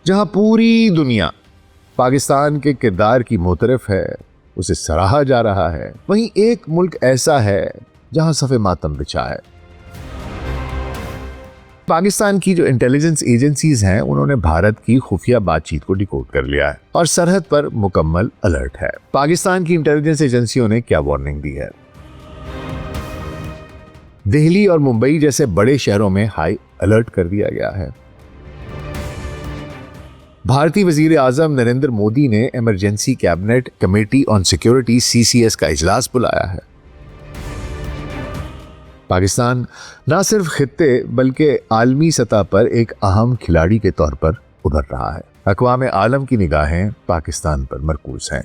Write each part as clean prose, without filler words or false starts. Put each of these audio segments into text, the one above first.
جہاں پوری دنیا پاکستان کے کردار کی معترف ہے، اسے سراہا جا رہا ہے، وہیں ایک ملک ایسا ہے جہاں صف ماتم بچھا ہے۔ پاکستان کی جو انٹیلیجنس ایجنسیز ہیں انہوں نے بھارت کی خفیہ بات چیت کو ڈیکوڈ کر لیا ہے اور سرحد پر مکمل الرٹ ہے۔ پاکستان کی انٹیلیجنس ایجنسیوں نے کیا وارننگ دی ہے؟ دہلی اور ممبئی جیسے بڑے شہروں میں ہائی الرٹ کر دیا گیا ہے۔ بھارتی وزیر اعظم نریندر مودی نے emergency cabinet committee on security CCS کا اجلاس بلایا ہے۔ پاکستان نہ صرف خطے بلکہ عالمی سطح پر ایک اہم کھلاڑی کے طور پر ابھر رہا ہے۔ اقوام عالم کی نگاہیں پاکستان پر مرکوز ہیں۔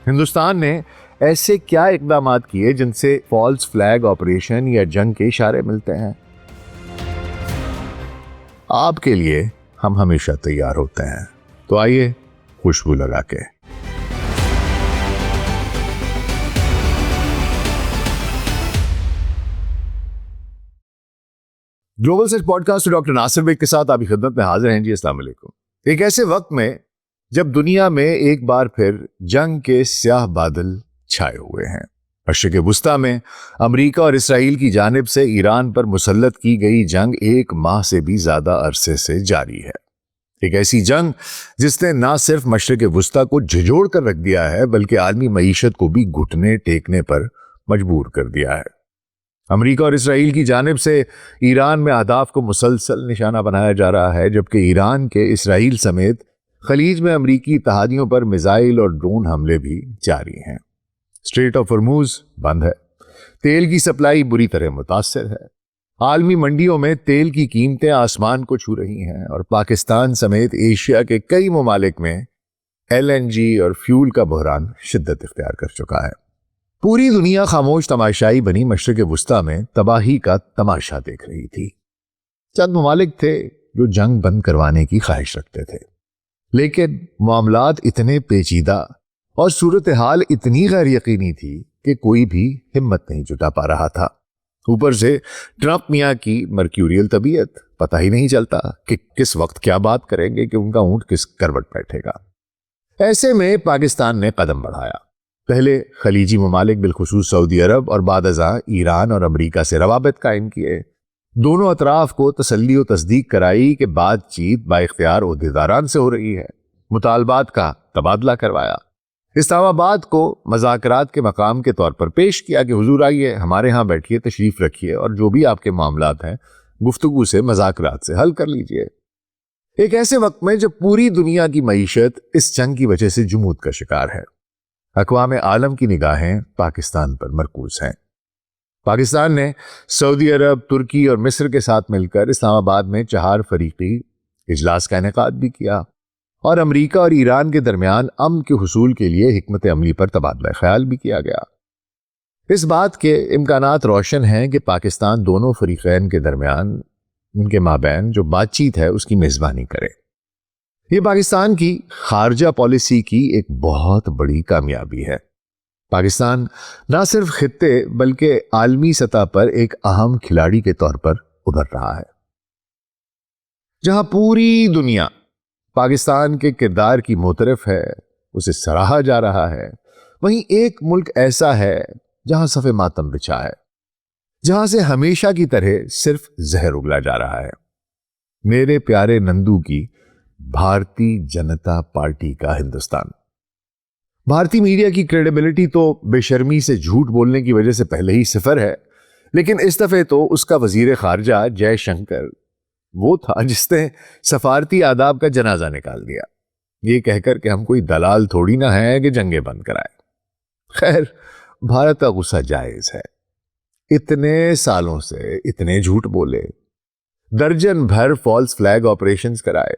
ہندوستان نے ایسے کیا اقدامات کیے جن سے فالس فلیگ آپریشن یا جنگ کے اشارے ملتے ہیں؟ آپ کے لیے ہم ہمیشہ تیار ہوتے ہیں، تو آئیے خوشبو لگا کے۔ Global search podcast doctor Nasir Baig کے ساتھ آپ کی خدمت میں حاضر ہیں۔ جی السلام علیکم۔ ایک ایسے وقت میں جب دنیا میں ایک بار پھر جنگ کے سیاہ بادل چھائے ہوئے ہیں، مشرق وسطیٰ میں امریکہ اور اسرائیل کی جانب سے ایران پر مسلط کی گئی جنگ 1 ماہ سے بھی زیادہ عرصے سے جاری ہے۔ ایک ایسی جنگ جس نے نہ صرف مشرق وسطیٰ کو جھنجھوڑ کر رکھ دیا ہے بلکہ عالمی معیشت کو بھی گھٹنے ٹیکنے پر مجبور کر دیا ہے۔ امریکہ اور اسرائیل کی جانب سے ایران میں اہداف کو مسلسل نشانہ بنایا جا رہا ہے، جبکہ ایران کے اسرائیل سمیت خلیج میں امریکی اتحادیوں پر میزائل اور ڈرون حملے بھی جاری ہیں۔ اسٹریٹ آف ہرموز بند ہے، تیل کی سپلائی بری طرح متاثر ہے، عالمی منڈیوں میں تیل کی قیمتیں آسمان کو چھو رہی ہیں اور پاکستان سمیت ایشیا کے کئی ممالک میں LNG اور فیول کا بحران شدت اختیار کر چکا ہے۔ پوری دنیا خاموش تماشائی بنی مشرق وسطیٰ میں تباہی کا تماشا دیکھ رہی تھی۔ چند ممالک تھے جو جنگ بند کروانے کی خواہش رکھتے تھے، لیکن معاملات اتنے پیچیدہ اور صورتحال اتنی غیر یقینی تھی کہ کوئی بھی ہمت نہیں جٹا پا رہا تھا۔ اوپر سے ٹرمپ میاں کی مرکیوریل طبیعت، پتہ ہی نہیں چلتا کہ کس وقت کیا بات کریں گے کہ ان کا اونٹ کس کروٹ بیٹھے گا۔ ایسے میں پاکستان نے قدم بڑھایا۔ پہلے خلیجی ممالک بالخصوص سعودی عرب اور بعد ازاں ایران اور امریکہ سے روابط قائم کیے، دونوں اطراف کو تسلی و تصدیق کرائی کہ بات چیت با اختیار عہدیداران سے ہو رہی ہے، مطالبات کا تبادلہ کروایا، اسلام آباد کو مذاکرات کے مقام کے طور پر پیش کیا کہ حضور آئیے، ہمارے ہاں بیٹھیے، تشریف رکھیے اور جو بھی آپ کے معاملات ہیں گفتگو سے مذاکرات سے حل کر لیجئے۔ ایک ایسے وقت میں جب پوری دنیا کی معیشت اس جنگ کی وجہ سے جمود کا شکار ہے، اقوام عالم کی نگاہیں پاکستان پر مرکوز ہیں۔ پاکستان نے سعودی عرب، ترکی اور مصر کے ساتھ مل کر اسلام آباد میں 4 فریقی اجلاس کا انعقاد بھی کیا اور امریکہ اور ایران کے درمیان امن کے حصول کے لیے حکمت عملی پر تبادلہ خیال بھی کیا گیا۔ اس بات کے امکانات روشن ہیں کہ پاکستان دونوں فریقین کے درمیان، ان کے مابین جو بات چیت ہے اس کی میزبانی کرے۔ یہ پاکستان کی خارجہ پالیسی کی ایک بہت بڑی کامیابی ہے۔ پاکستان نہ صرف خطے بلکہ عالمی سطح پر ایک اہم کھلاڑی کے طور پر ابھر رہا ہے۔ جہاں پوری دنیا پاکستان کے کردار کی معترف ہے، اسے سراہا جا رہا ہے، وہیں ایک ملک ایسا ہے جہاں صف ماتم بچھا ہے، جہاں سے ہمیشہ کی طرح صرف زہر اگلا جا رہا ہے۔ میرے پیارے نندو کی بھارتی جنتا پارٹی کا ہندوستان۔ بھارتی میڈیا کی کریڈیبلٹی تو بے شرمی سے جھوٹ بولنے کی وجہ سے پہلے ہی صفر ہے، لیکن اس دفعے تو اس کا وزیر خارجہ جے شنکر وہ تھا جس نے سفارتی آداب کا جنازہ نکال دیا، یہ کہہ کر کہ ہم کوئی دلال تھوڑی نہ ہیں کہ جنگیں بند کرائے۔ خیر، بھارت کا غصہ جائز ہے، اتنے سالوں سے اتنے جھوٹ بولے، درجن بھر فالس فلیگ آپریشنز کرائے،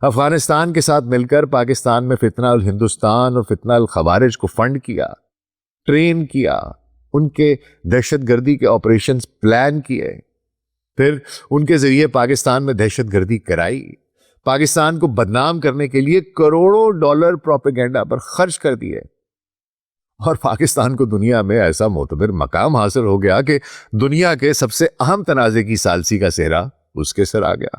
افغانستان کے ساتھ مل کر پاکستان میں فتنہ الہندوستان اور فتنہ الخوارج کو فنڈ کیا، ٹرین کیا، ان کے دہشت گردی کے آپریشنز پلان کیے، پھر ان کے ذریعے پاکستان میں دہشت گردی کرائی، پاکستان کو بدنام کرنے کے لیے کروڑوں ڈالر پروپیگنڈا پر خرچ کر دیے، اور پاکستان کو دنیا میں ایسا معتبر مقام حاصل ہو گیا کہ دنیا کے سب سے اہم تنازع کی ثالثی کا سہرا اس کے سر آ گیا۔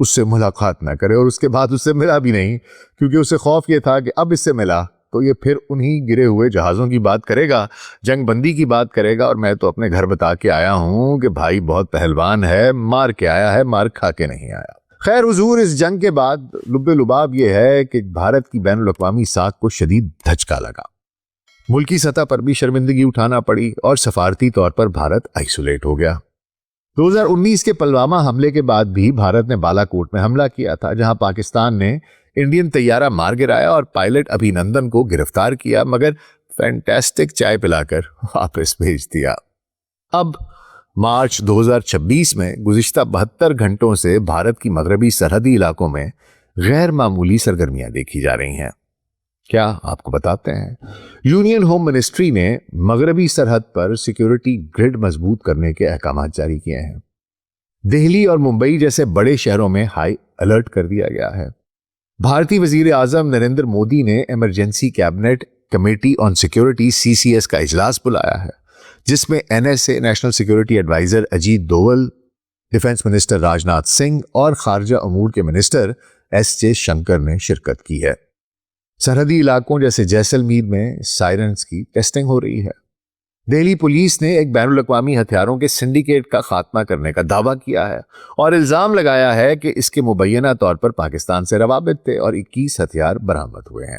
اس سے ملاقات نہ کرے اور اس کے بعد اس سے ملا بھی نہیں، کیونکہ اسے خوف یہ تھا کہ اب اس سے ملا تو یہ پھر انہی گرے ہوئے جہازوں کی بات کرے گا، جنگ بندی کی بات کرے گا، اور میں تو اپنے گھر بتا کے آیا ہوں کہ بھائی بہت پہلوان ہے، مار کے آیا ہے، مار کھا کے نہیں آیا۔ خیر حضور، اس جنگ کے بعد لب لباب یہ ہے کہ بھارت کی بین الاقوامی ساکھ کو شدید دھچکا لگا، ملکی سطح پر بھی شرمندگی اٹھانا پڑی اور سفارتی طور پر بھارت آئسولیٹ ہو گیا۔ 2019 کے پلوامہ حملے کے بعد بھی بھارت نے بالا کوٹ میں حملہ کیا تھا، جہاں پاکستان نے انڈین طیارہ مار گرایا اور پائلٹ ابھینندن کو گرفتار کیا، مگر فینٹاسٹک چائے پلا کر واپس بھیج دیا۔ اب مارچ 2026 میں گزشتہ 72 گھنٹوں سے بھارت کی مغربی سرحدی علاقوں میں غیر معمولی سرگرمیاں دیکھی جا رہی ہیں۔ کیا آپ کو بتاتے ہیں، یونین ہوم منسٹری نے مغربی سرحد پر سیکیورٹی گرڈ مضبوط کرنے کے احکامات جاری کیے ہیں۔ دہلی اور ممبئی جیسے بڑے شہروں میں ہائی الرٹ کر دیا گیا ہے۔ بھارتی وزیر اعظم نریندر مودی نے emergency cabinet committee on security CCS کا اجلاس بلایا ہے، جس میں NSA national security adviser Ajit Doval, defence minister Rajnath Singh اور خارجہ امور کے منسٹر S.J. شنکر نے شرکت کی ہے۔ سرحدی علاقوں جیسے جیسلمیر میں سائرنز کی ٹیسٹنگ ہو رہی ہے۔ دہلی پولیس نے ایک بین الاقوامی ہتھیاروں کے سنڈیکیٹ کا خاتمہ کرنے کا دعویٰ کیا ہے اور الزام لگایا ہے کہ اس کے مبینہ طور پر پاکستان سے روابط تھے اور 21 ہتھیار برآمد ہوئے ہیں۔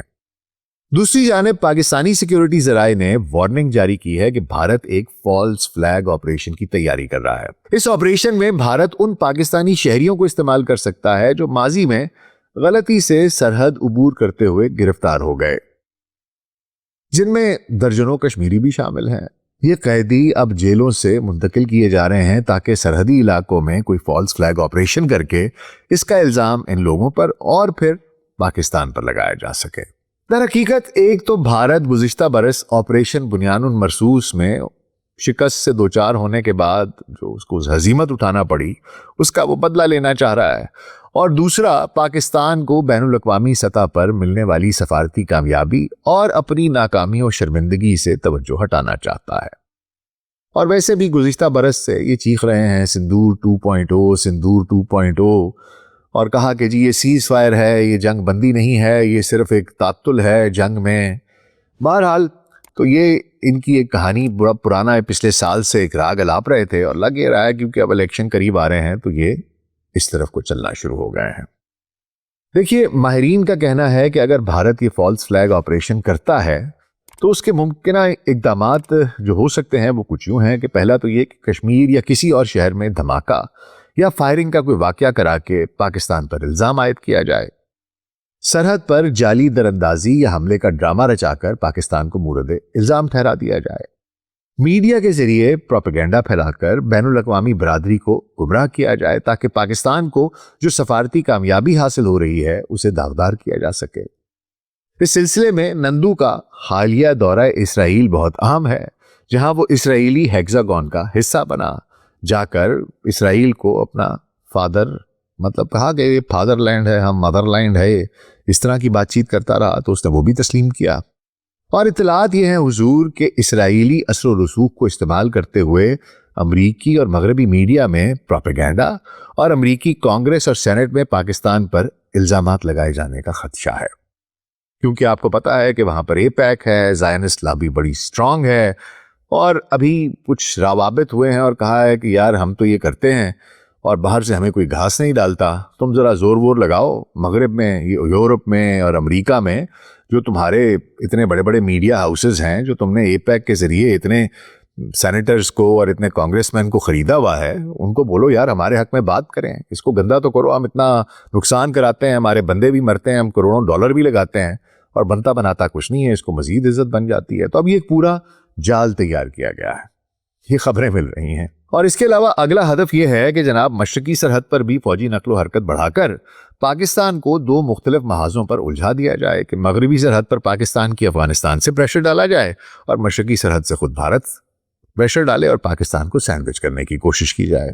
دوسری جانب پاکستانی سیکیورٹی ذرائع نے وارننگ جاری کی ہے کہ بھارت ایک فالس فلیگ آپریشن کی تیاری کر رہا ہے۔ اس آپریشن میں بھارت ان پاکستانی شہریوں کو استعمال کر سکتا ہے جو ماضی میں غلطی سے سرحد عبور کرتے ہوئے گرفتار ہو گئے، جن میں درجنوں کشمیری بھی شامل ہیں۔ یہ قیدی اب جیلوں سے منتقل کیے جا رہے ہیں تاکہ سرحدی علاقوں میں کوئی فالس فلیگ آپریشن کر کے اس کا الزام ان لوگوں پر اور پھر پاکستان پر لگایا جا سکے۔ در حقیقت ایک تو بھارت گزشتہ برس آپریشن بنیان مرصوص میں شکست سے دوچار ہونے کے بعد جو اس کو ہزیمت اٹھانا پڑی، اس کا وہ بدلہ لینا چاہ رہا ہے، اور دوسرا پاکستان کو بین الاقوامی سطح پر ملنے والی سفارتی کامیابی اور اپنی ناکامی اور شرمندگی سے توجہ ہٹانا چاہتا ہے۔ اور ویسے بھی گزشتہ برس سے یہ چیخ رہے ہیں سندور 2.0 سندور 2.0، اور کہا کہ جی یہ سیز فائر ہے، یہ جنگ بندی نہیں ہے، یہ صرف ایک تعطل ہے جنگ میں۔ بہرحال تو یہ ان کی ایک کہانی بڑا پرانا ہے، پچھلے سال سے ایک راگ الاپ رہے تھے، اور لگ یہ رہا ہے کیونکہ اب الیکشن قریب آ رہے ہیں تو یہ اس طرف کو چلنا شروع ہو گئے ہیں۔ دیکھیے، ماہرین کا کہنا ہے کہ اگر بھارت یہ فالس فلیگ آپریشن کرتا ہے تو اس کے ممکنہ اقدامات جو ہو سکتے ہیں وہ کچھ یوں ہیں کہ پہلا تو یہ کہ کشمیر یا کسی اور شہر میں دھماکہ یا فائرنگ کا کوئی واقعہ کرا کے پاکستان پر الزام عائد کیا جائے، سرحد پر جعلی دراندازی یا حملے کا ڈرامہ رچا کر پاکستان کو مورد الزام ٹھہرا دیا جائے، میڈیا کے ذریعے پروپیگنڈا پھیلا کر بین الاقوامی برادری کو گمراہ کیا جائے تاکہ پاکستان کو جو سفارتی کامیابی حاصل ہو رہی ہے اسے داغدار کیا جا سکے۔ اس سلسلے میں نندو کا حالیہ دورہ اسرائیل بہت اہم ہے، جہاں وہ اسرائیلی ہیگزاگون کا حصہ بنا، جا کر اسرائیل کو اپنا مطلب کہا کہ یہ فادر لینڈ ہے، ہم مدر لینڈ ہے، اس طرح کی بات چیت کرتا رہا تو اس نے وہ بھی تسلیم کیا۔ اور اطلاعات یہ ہیں حضور کہ اسرائیلی اثر و رسوخ کو استعمال کرتے ہوئے امریکی اور مغربی میڈیا میں پروپیگنڈا اور امریکی کانگریس اور سینٹ میں پاکستان پر الزامات لگائے جانے کا خدشہ ہے، کیونکہ آپ کو پتا ہے کہ وہاں پر APEC ہے، زائنسٹ لابی بڑی سٹرونگ ہے، اور ابھی کچھ روابط ہوئے ہیں اور کہا ہے کہ یار ہم تو یہ کرتے ہیں اور باہر سے ہمیں کوئی گھاس نہیں ڈالتا، تم ذرا زور وور لگاؤ مغرب میں، یورپ میں اور امریکہ میں جو تمہارے اتنے بڑے بڑے میڈیا ہاؤسز ہیں، جو تم نے APEC کے ذریعے اتنے سینیٹرز کو اور اتنے کانگریس مین کو خریدا ہوا ہے، ان کو بولو یار ہمارے حق میں بات کریں، اس کو گندا تو کرو، ہم اتنا نقصان کراتے ہیں، ہمارے بندے بھی مرتے ہیں، ہم کروڑوں ڈالر بھی لگاتے ہیں اور بنتا بناتا کچھ نہیں ہے، اس کو مزید عزت بن جاتی ہے۔ تو اب یہ ایک پورا جال تیار کیا گیا ہے، یہ خبریں مل رہی ہیں۔ اور اس کے علاوہ اگلا ہدف یہ ہے کہ جناب مشرقی سرحد پر بھی فوجی نقل و حرکت بڑھا کر پاکستان کو دو مختلف محاذوں پر الجھا دیا جائے کہ مغربی سرحد پر پاکستان کی افغانستان سے پریشر ڈالا جائے اور مشرقی سرحد سے خود بھارت پریشر ڈالے اور پاکستان کو سینڈوچ کرنے کی کوشش کی جائے۔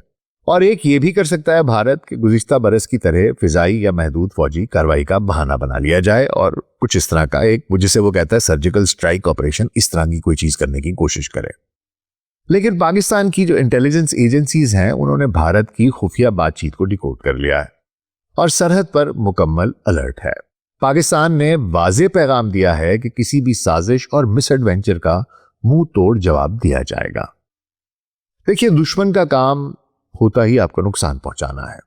اور ایک یہ بھی کر سکتا ہے بھارت کہ گزشتہ برس کی طرح فضائی یا محدود فوجی کارروائی کا بہانہ بنا لیا جائے اور کچھ اس طرح کا ایک جسے وہ کہتا ہے سرجیکل سٹرائک آپریشن، اس طرح کی کوئی چیز کرنے کی کوشش کرے۔ لیکن پاکستان کی جو انٹیلیجنس ایجنسیز ہیں انہوں نے بھارت کی خفیہ بات چیت کو ڈیکوڈ کر لیا ہے۔ اور سرحد پر مکمل الرٹ ہے۔ پاکستان نے واضح پیغام دیا ہے کہ کسی بھی سازش اور مس ایڈوینچر کا منہ توڑ جواب دیا جائے گا۔ دیکھیے، دشمن کا کام ہوتا ہی آپ کو نقصان پہنچانا ہے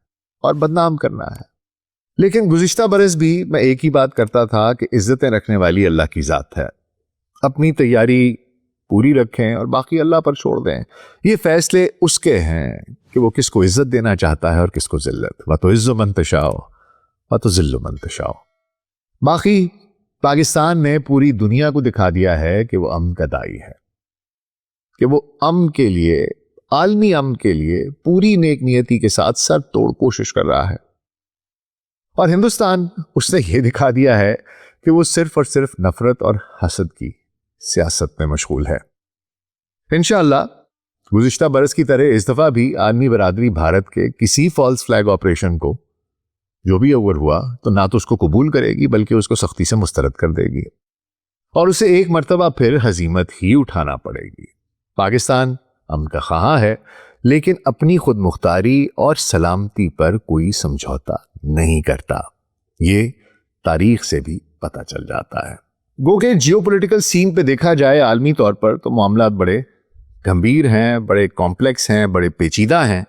اور بدنام کرنا ہے، لیکن گزشتہ برس بھی میں ایک ہی بات کرتا تھا کہ عزتیں رکھنے والی اللہ کی ذات ہے۔ اپنی تیاری پوری رکھیں اور باقی اللہ پر چھوڑ دیں۔ یہ فیصلے اس کے ہیں کہ وہ کس کو عزت دینا چاہتا ہے اور کس کو ذلت۔ وَتُعِزُّ مَن تَشَاءُ وَتُذِلُّ مَن تَشَاءُ۔ باقی پاکستان نے پوری دنیا کو دکھا دیا ہے کہ وہ امن کا دائی ہے، کہ وہ امن کے لیے، عالمی امن کے لیے پوری نیک نیتی کے ساتھ سر توڑ کوشش کر رہا ہے۔ اور ہندوستان اس نے یہ دکھا دیا ہے کہ وہ صرف اور صرف نفرت اور حسد کی سیاست میں مشغول ہے۔ انشاءاللہ گزشتہ برس کی طرح اس دفعہ بھی عالمی برادری بھارت کے کسی فالس فلیگ آپریشن کو جو بھی اوور ہوا تو نہ تو اس کو قبول کرے گی بلکہ اس کو سختی سے مسترد کر دے گی، اور اسے ایک مرتبہ پھر ہزیمت ہی اٹھانا پڑے گی۔ پاکستان امن کا خواہاں ہے، لیکن اپنی خود مختاری اور سلامتی پر کوئی سمجھوتا نہیں کرتا۔ یہ تاریخ سے بھی پتہ چل جاتا ہے۔ گو کہ جیو پولیٹیکل سین پہ دیکھا جائے عالمی طور پر تو معاملات بڑے گمبھیر ہیں، بڑے کمپلیکس ہیں، بڑے پیچیدہ ہیں۔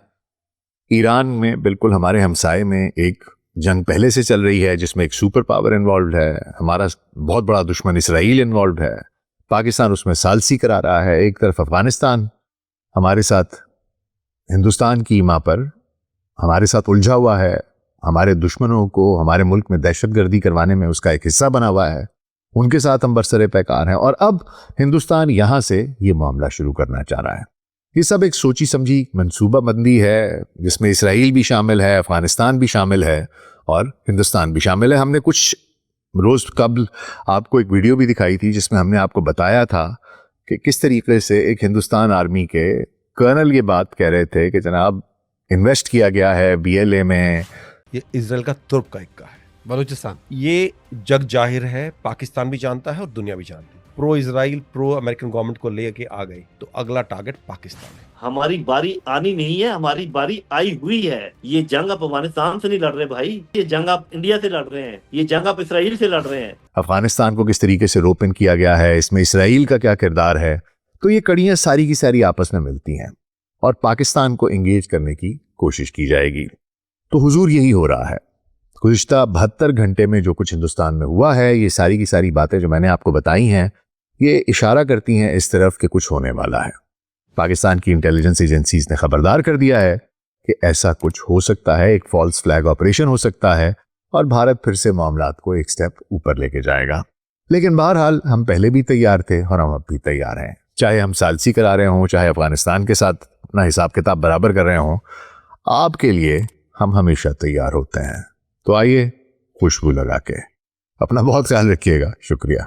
ایران میں بالکل ہمارے ہمسائے میں ایک جنگ پہلے سے چل رہی ہے جس میں ایک سپر پاور انوالوڈ ہے، ہمارا بہت بڑا دشمن اسرائیل انوالوڈ ہے، پاکستان اس میں ثالثی کرا رہا ہے۔ ایک طرف افغانستان ہمارے ساتھ ہندوستان کی ایما پر ہمارے ساتھ الجھا ہوا ہے، ہمارے دشمنوں کو ہمارے ملک میں دہشت گردی کروانے میں اس کا ایک حصہ بنا ہوا ہے، ان کے ساتھ ہم برسر پیکار ہیں، اور اب ہندوستان یہاں سے یہ معاملہ شروع کرنا چاہ رہا ہے۔ یہ سب ایک سوچی سمجھی منصوبہ بندی ہے جس میں اسرائیل بھی شامل ہے، افغانستان بھی شامل ہے اور ہندوستان بھی شامل ہے۔ ہم نے کچھ روز قبل آپ کو ایک ویڈیو بھی دکھائی تھی جس میں ہم نے آپ کو بتایا تھا کہ کس طریقے سے ایک ہندوستان آرمی کے کرنل یہ بات کہہ رہے تھے کہ جناب انویسٹ کیا گیا ہے BLA میں۔ یہ اسرائیل کا ترک کا اکا ہے، بلوچستان یہ جگ جاہر ہے، پاکستان بھی جانتا ہے اور دنیا بھی جانتی ہے۔ پرو اسرائیل پرو امریکن گورنمنٹ کو لے کے آ گئی تو اگلا ٹارگٹ پاکستان ہے۔ ہماری باری آنی نہیں ہے، ہماری باری آئی ہوئی ہے۔ یہ جنگ آپ افغانستان سے نہیں لڑ رہے بھائی، یہ جنگ آپ انڈیا سے لڑ رہے ہیں، یہ جنگ آپ اسرائیل سے لڑ رہے ہیں۔ افغانستان کو کس طریقے سے روپن کیا گیا ہے، اس میں اسرائیل کا کیا کردار ہے، تو یہ کڑیاں ساری کی ساری آپس میں ملتی ہیں اور پاکستان کو انگیج کرنے کی کوشش کی جائے گی۔ تو حضور یہی ہو رہا ہے۔ گزشتہ 72 گھنٹے میں جو کچھ ہندوستان میں ہوا ہے، یہ ساری کی ساری باتیں جو میں نے آپ کو بتائی ہیں، یہ اشارہ کرتی ہیں اس طرف کہ کچھ ہونے والا ہے۔ پاکستان کی انٹیلیجنس ایجنسیز نے خبردار کر دیا ہے کہ ایسا کچھ ہو سکتا ہے، ایک فالس فلیگ آپریشن ہو سکتا ہے اور بھارت پھر سے معاملات کو ایک سٹیپ اوپر لے کے جائے گا۔ لیکن بہرحال ہم پہلے بھی تیار تھے اور ہم اب بھی تیار ہیں، چاہے ہم ثالثی کرا رہے ہوں، چاہے افغانستان کے ساتھ اپنا حساب کتاب برابر کر رہے ہوں، آپ کے لیے ہم ہمیشہ تیار ہوتے ہیں۔ تو آئیے خوشبو لگا کے اپنا بہت خیال رکھیے گا۔ شکریہ۔